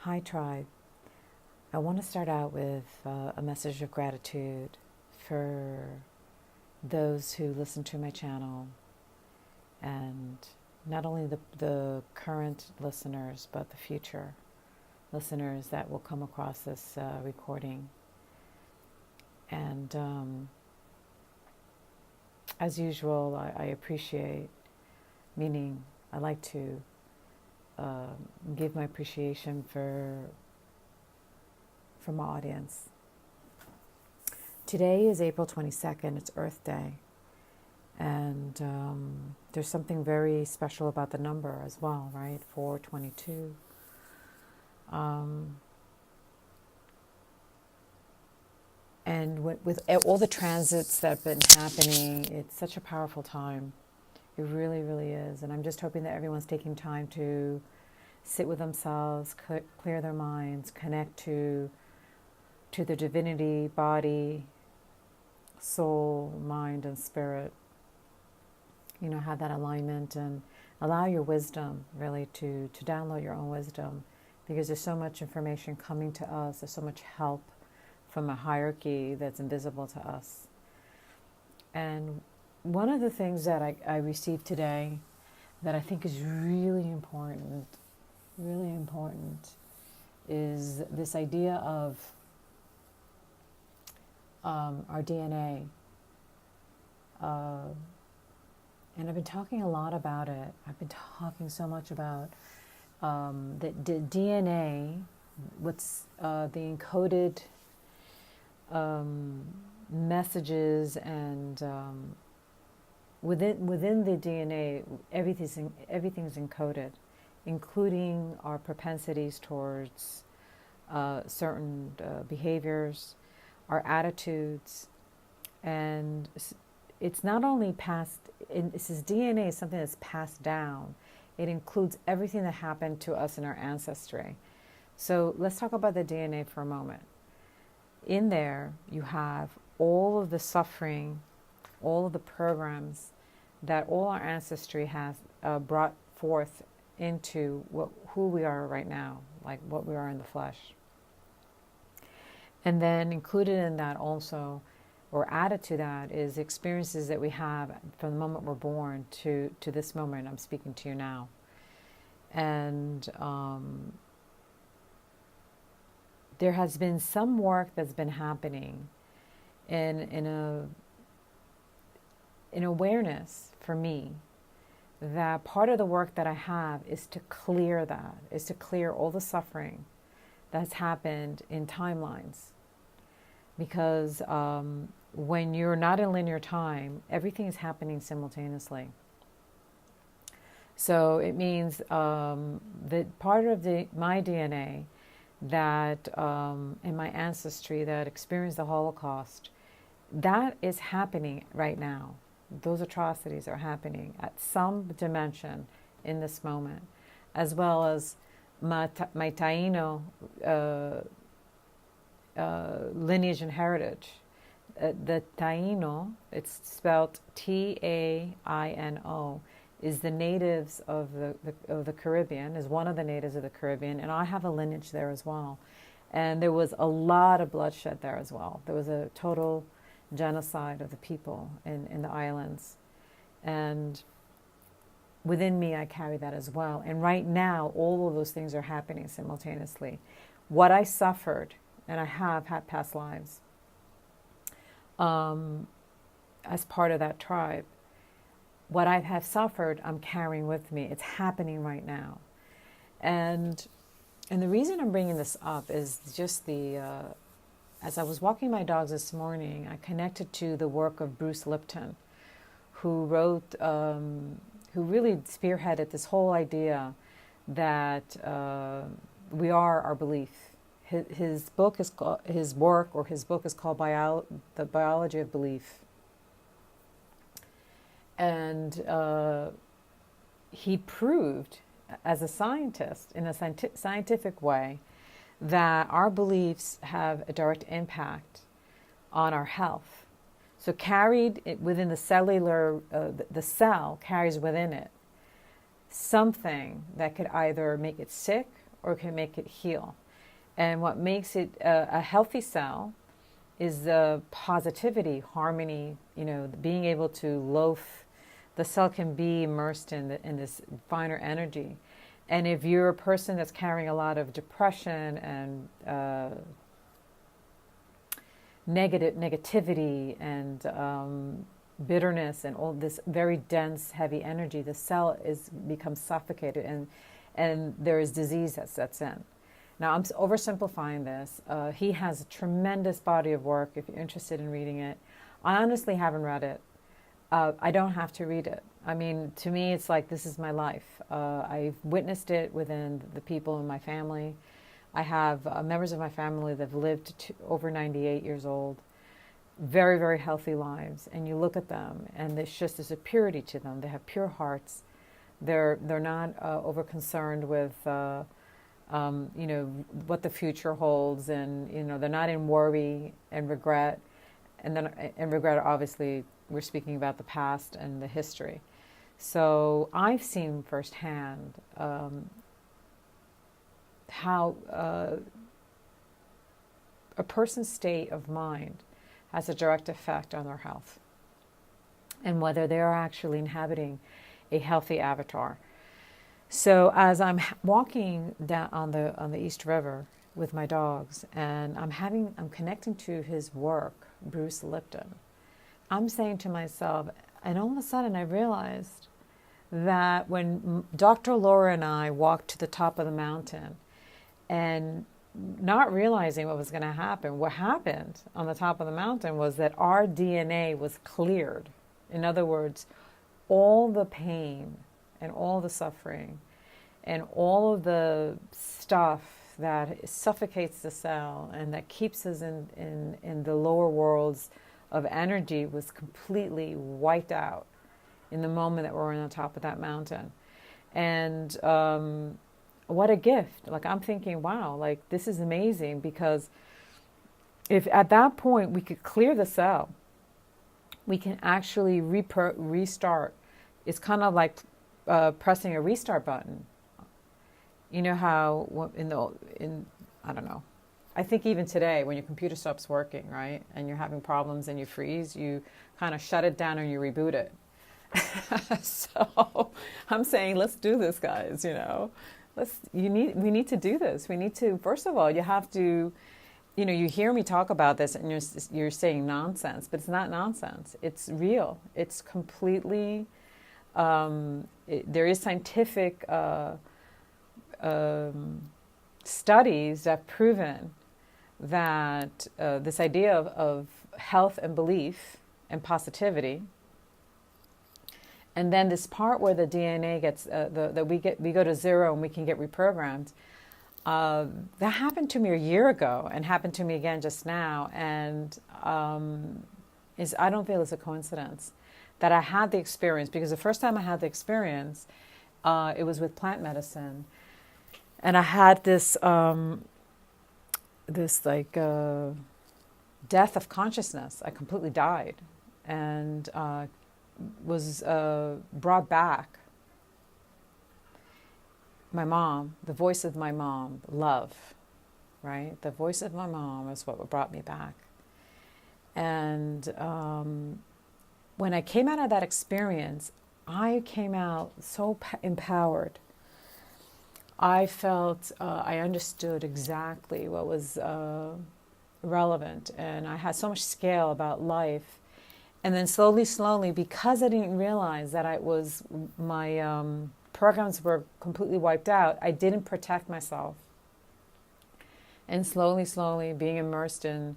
Hi, Tribe. I want to start out with a message of gratitude for those who listen to my channel, and not only the current listeners, but the future listeners that will come across this recording. And as usual, I appreciate, meaning I like to give my appreciation for my audience. Today is April 22nd, it's Earth Day, and there's something very special about the number as well, right? 422. And with all the transits that have been happening, it's such a powerful time. It really, really is. And I'm just hoping that everyone's taking time to sit with themselves, clear their minds, connect to their divinity, body, soul, mind, and spirit. You know, have that alignment and allow your wisdom really to download your own wisdom, because there's so much information coming to us. There's so much help from a hierarchy that's invisible to us. And one of the things that I received today that I think is really important, is this idea of our DNA. And I've been talking a lot about it. I've been talking so much about the DNA, what's the encoded messages, and within the DNA, everything's encoded, including our propensities towards certain behaviors, our attitudes, and it's not only passed. This is DNA is something that's passed down. It includes everything that happened to us in our ancestry. So let's talk about the DNA for a moment. In there, you have all of the suffering, all of the programs that all our ancestry has brought forth into who we are right now, like what we are in the flesh. And then included in that also, or added to that, is experiences that we have from the moment we're born to this moment I'm speaking to you now. And there has been some work that's been happening in awareness for me, that part of the work that I have is to clear that, is to clear all the suffering that's happened in timelines. Because when you're not in linear time, everything is happening simultaneously. So it means that part of my DNA that in my ancestry that experienced the Holocaust, that is happening right now. Those atrocities are happening at some dimension in this moment, as well as my Taino lineage and heritage. The Taino, it's spelled Taino, is the natives of the Caribbean, is one of the natives of the Caribbean, and I have a lineage there as well. And there was a lot of bloodshed there as well. There was a total genocide of the people in the islands. And within me, I carry that as well. And right now, all of those things are happening simultaneously. What I suffered, and I have had past lives, as part of that tribe, what I have suffered, I'm carrying with me. It's happening right now. And the reason I'm bringing this up is just as I was walking my dogs this morning, I connected to the work of Bruce Lipton, who wrote, who really spearheaded this whole idea that we are our belief. His book is called, his book is called The Biology of Belief. And he proved, as a scientist, in a scientific way, that our beliefs have a direct impact on our health. So carried within the cellular, the cell carries within it something that could either make it sick or it can make it heal. And what makes it a healthy cell is the positivity, harmony, being able to loaf. The cell can be immersed in this finer energy. And if you're a person that's carrying a lot of depression and negativity and bitterness and all this very dense, heavy energy, the cell becomes suffocated, and there is disease that sets in. Now, I'm oversimplifying this. He has a tremendous body of work if you're interested in reading it. I honestly haven't read it. I don't have to read it. I mean, to me, it's like this is my life. I've witnessed it within the people in my family. I have members of my family that have lived to over 98 years old, very, very healthy lives. And you look at them, and there's a purity to them. They have pure hearts. They're not over concerned with what the future holds, and they're not in worry and regret. And regret, obviously, we're speaking about the past and the history. So I've seen firsthand how a person's state of mind has a direct effect on their health, and whether they are actually inhabiting a healthy avatar. So as I'm walking down on the East River with my dogs, and I'm connecting to his work, Bruce Lipton, I'm saying to myself, and all of a sudden I realized that when Dr. Laura and I walked to the top of the mountain, and not realizing what was going to happen, what happened on the top of the mountain was that our DNA was cleared. In other words, all the pain and all the suffering and all of the stuff that suffocates the cell and that keeps us in the lower worlds of energy was completely wiped out in the moment that we're on the top of that mountain. And what a gift. Like, I'm thinking, wow, like, this is amazing, because if at that point we could clear the cell, we can actually restart. It's kind of like pressing a restart button. You know how I don't know. I think even today, when your computer stops working, right, and you're having problems and you freeze, you kind of shut it down and you reboot it. So I'm saying, let's do this, guys. We need to do this. We need to. First of all, you have to. You hear me talk about this, and you're saying nonsense, but it's not nonsense. It's real. It's completely. There is scientific studies that have proven that this idea of health and belief and positivity, and then this part where the DNA gets we go to zero and we can get reprogrammed. That happened to me a year ago and happened to me again just now, and I don't feel it's a coincidence that I had the experience, because the first time I had the experience, it was with plant medicine. And I had this death of consciousness. I completely died, and was brought back. My mom, the voice of my mom, love, right? The voice of my mom is what brought me back. And when I came out of that experience, I came out so empowered. I felt I understood exactly what was relevant, and I had so much scale about life. And then slowly, because I didn't realize that my programs were completely wiped out, I didn't protect myself. And slowly, being immersed in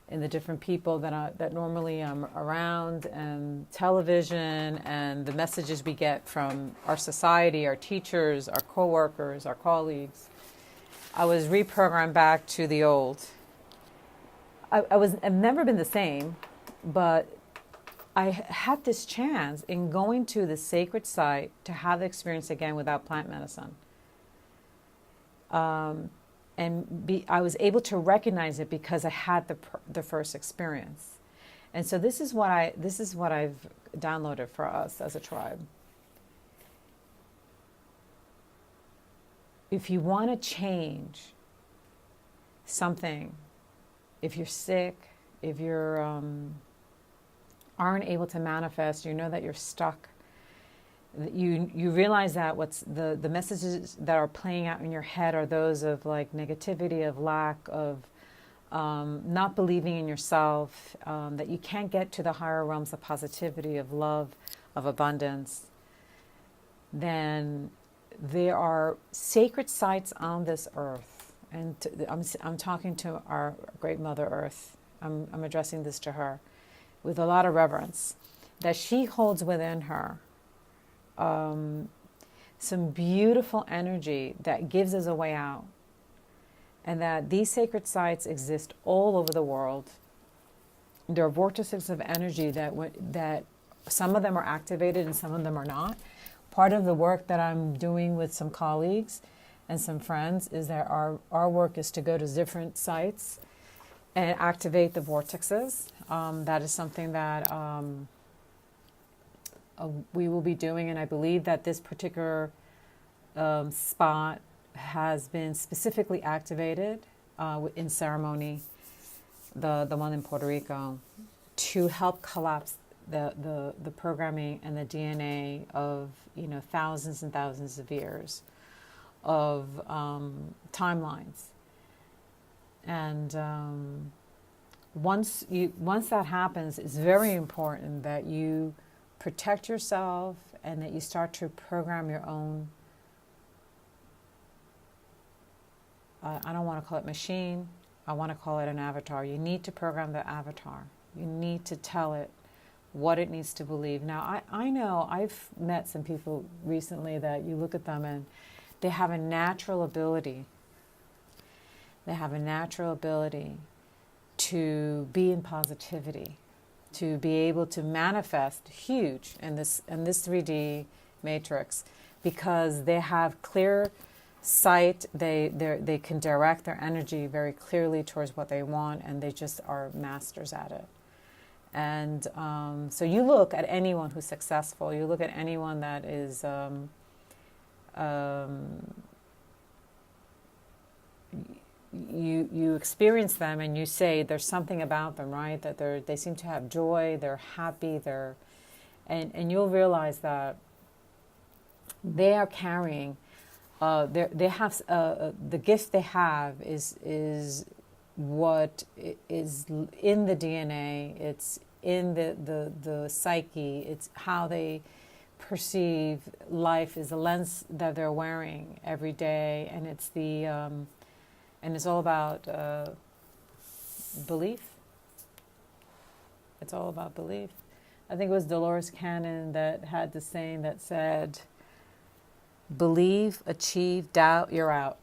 the different people that normally I'm around, and television, and the messages we get from our society, our teachers, our coworkers, our colleagues, I was reprogrammed back to the old. I've never been the same, but I had this chance in going to the sacred site to have the experience again without plant medicine. I was able to recognize it because I had the first experience. And so this is what I've downloaded for us as a tribe. if you want to change something, if you're sick, if you're aren't able to manifest, you know that you're stuck, you realize that what's the messages that are playing out in your head are those of like negativity, of lack, of not believing in yourself, that you can't get to the higher realms of positivity, of love, of abundance, then there are sacred sites on this earth. And I'm talking to our great Mother Earth. I'm addressing this to her with a lot of reverence, that she holds within her some beautiful energy that gives us a way out. And that these sacred sites exist all over the world. There are vortices of energy that some of them are activated and some of them are not. Part of the work that I'm doing with some colleagues and some friends is that our work is to go to different sites and activate the vortexes. That is something that we will be doing, and I believe that this particular spot has been specifically activated in ceremony, the one in Puerto Rico, to help collapse the programming and the DNA of thousands and thousands of years of timelines. And once that happens, it's very important that you protect yourself and that you start to program your own. I don't want to call it machine. I want to call it an avatar. You need to program the avatar. You need to tell it what it needs to believe. Now, I know I've met some people recently that you look at them and they have a natural ability. They have a natural ability to be in positivity, to be able to manifest huge in this 3D matrix, because they have clear sight. They can direct their energy very clearly towards what they want, and they just are masters at it. And so you look at anyone who's successful, you look at anyone that is you experience them and you say there's something about them, right? That they seem to have joy, they're happy, and you'll realize that they are carrying they have the gift they have is what is in the DNA. It's in the psyche. It's how they perceive life, is the lens that they're wearing every day, and it's and it's all about belief. It's all about belief. I think it was Dolores Cannon that had the saying that said, "Believe, achieve, doubt, you're out."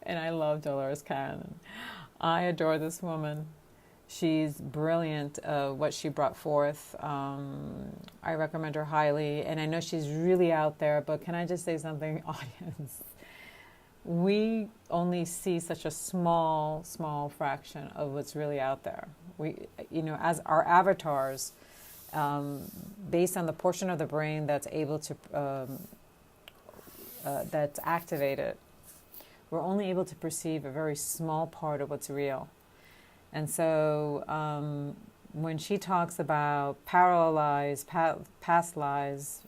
And I love Dolores Cannon. I adore this woman. She's brilliant, what she brought forth. I recommend her highly. And I know she's really out there, but can I just say something, audience? We only see such a small fraction of what's really out there. We, as our avatars, based on the portion of the brain that's able to, that's activated, we're only able to perceive a very small part of what's real. And so when she talks about parallel lives, past lives,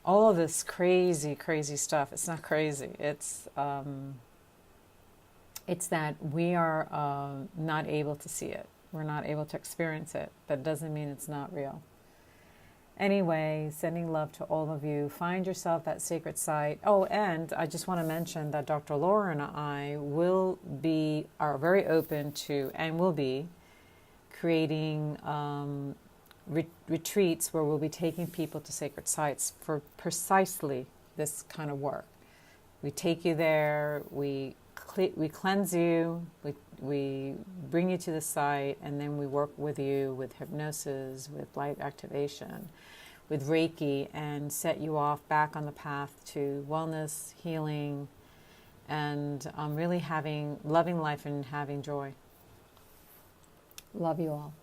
all of this crazy stuff, it's not crazy. It's that we are not able to see it. We're not able to experience it, but it doesn't mean it's not real. Anyway, sending love to all of you. Find yourself that sacred site. Oh, and I just want to mention that Dr. Laura and I are very open to, and will be creating retreats where we'll be taking people to sacred sites for precisely this kind of work. We take you there, we cleanse you, we bring you to the site, and then we work with you with hypnosis, with light activation, with Reiki, and set you off back on the path to wellness, healing, and really loving life and having joy. Love you all.